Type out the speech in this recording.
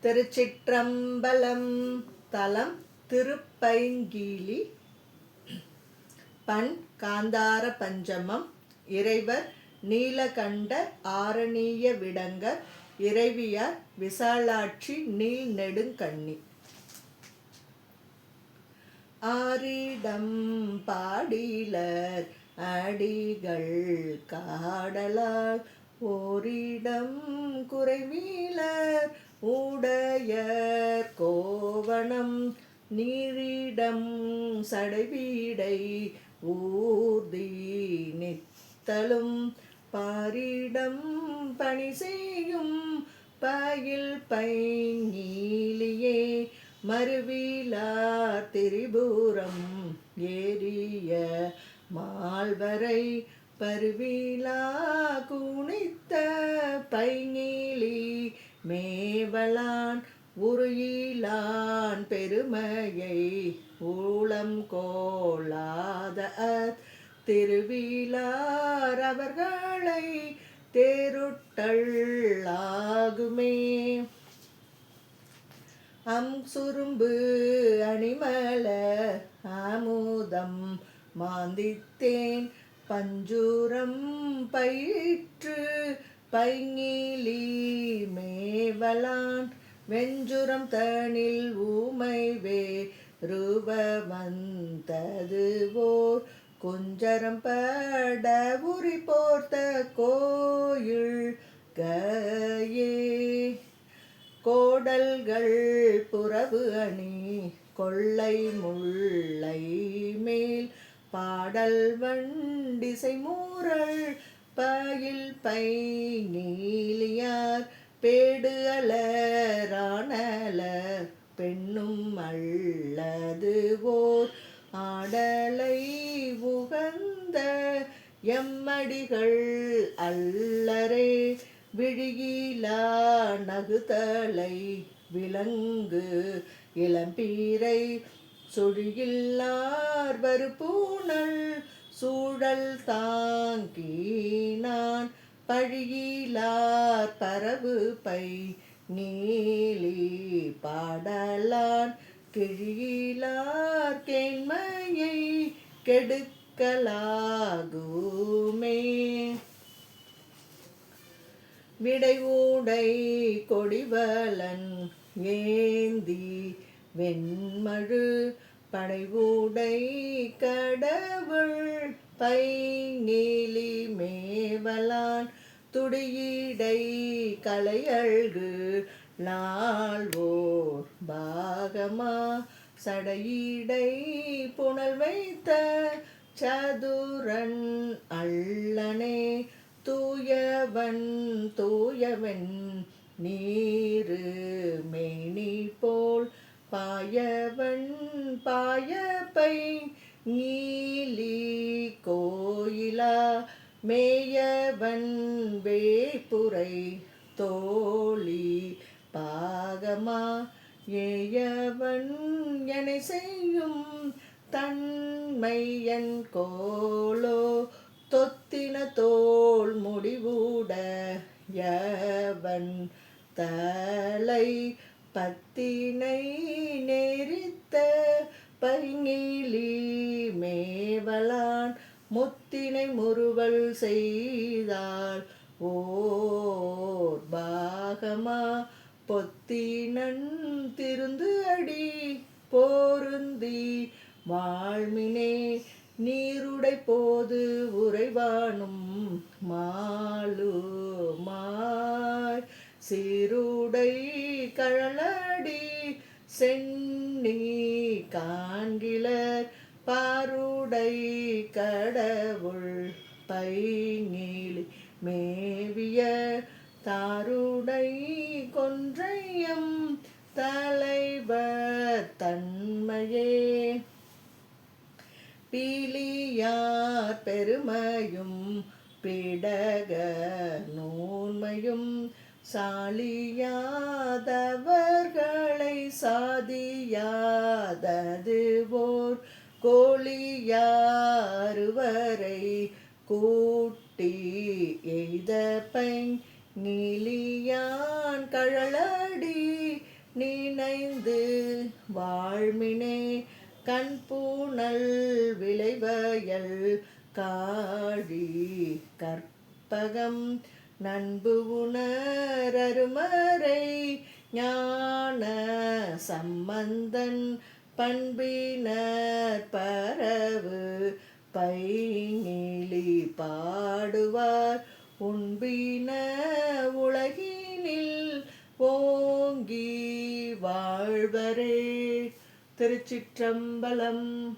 திருச்சிற்றம்பலம். தலம் திருப்பைங்கிளி. பண் காந்தார பஞ்சமம். இறைவர் நீலகண்டர் ஆரணிய விடங்கர். இறைவியார் விசாலாட்சி நீள் நெடுங்கண்ணி. ஆரிடம் பாடிலர் அடிகள் காடலால் ஓரிடம் குறைவீலர் உடையர் கோவணம் நீரிடம் சடைவீடை ஊர்தி நித்தலும் பாரிடம் பணி செய்யும் பயில் பைங்கிலியே மறுவிலார் திரிபுரம் ஏறிய மால்வரை பருவிலா குனித்த பைங்கிலி மேவலான் உருயிலான் பெருமையை ஊளம் கோளாத திருவிலார் அவர்களை தேருட்டள்ளாகுமே. சுரும்பு அணிமல ஆமுதம் மாந்தித்தேன் பஞ்சுரம் பயிற்று பைங்கிலி மேவலான் வெஞ்சுரம் தனில் ஊமை வேறுவ வந்ததுவோர் குஞ்சரம் பட உரி போர்த்த கோயில் கையே கோடல்கள் புறவு அணி கொள்ளை முல்லை மேல் பாடல் வண்டிசை மூரல் பயில் பைங்கிலியார் பேடு அலரானலர் பெண்ணும் அல்லது ஓர் ஆடலை உகந்த எம்மடிகள் அல்லரே விழியிலா நகுதலை விலங்கு இளம்பீரை சுழியில்லார் வருபூணல் சூழல் தாங்கினான் பழியிலார் பரவு பை நீலி பாடலான் கிழியிலார் கேண்மையை கெடுக்கலாகுமே. விடைவுடை கொடிவலன் ஏந்தி வெண்மழு படைவுடை கடவுள் பைங்கிலி மேவலான் துடியீடை கலையழ்கு நாள்வோர் பாகமா சடையீடை புனல் வைத்த சதுரன் அல்லனே தூயவன் தூயவன் நீரு மேனி போல் பாயவன் பாயப்பை நீலி கோயிலா மேயவன் வேப்புரை தோழி பாகமா ஏயவன் என செய்யும் தன்மையன் கோலோ தொத்தின தோல் முடிவுடையவன் தலை பத்தினை நேரித்த பைங்கிலி மேவலான் முத்தினை முறுவல் செய்தால் ஓர் பாகமா பொத்தினன் திருந்து அடி போருந்தி வாழ்மினே நீருடை போது உறைவானும் மாலுமாய் சீருடை கழலடி சென்னி காண்கிலர் பாருடை கடவுள் பைங்கிலி மேவிய தாருடை கொன்றையம் தலைவர் தன்மையே பீலியார் பெருமையும் பிடக நூன்மையும் சாலியாதவர்களை சாதியாதது ஓர் கோழியாருவரை கூட்டி எய்த பைங்கிலியான் கழலடி நினைந்து வாழ்மினே கண்பூணல் விளைவயல் காழி கற்பகம் நண்பு உணரருமறை ஞான சம்பந்தன் பண்பினர் பரவு பைங்கிளி பாடுவார் உண்பின உலகினில் ஓங்கி வாழ்வரே. திருச்சிற்றம்பலம்.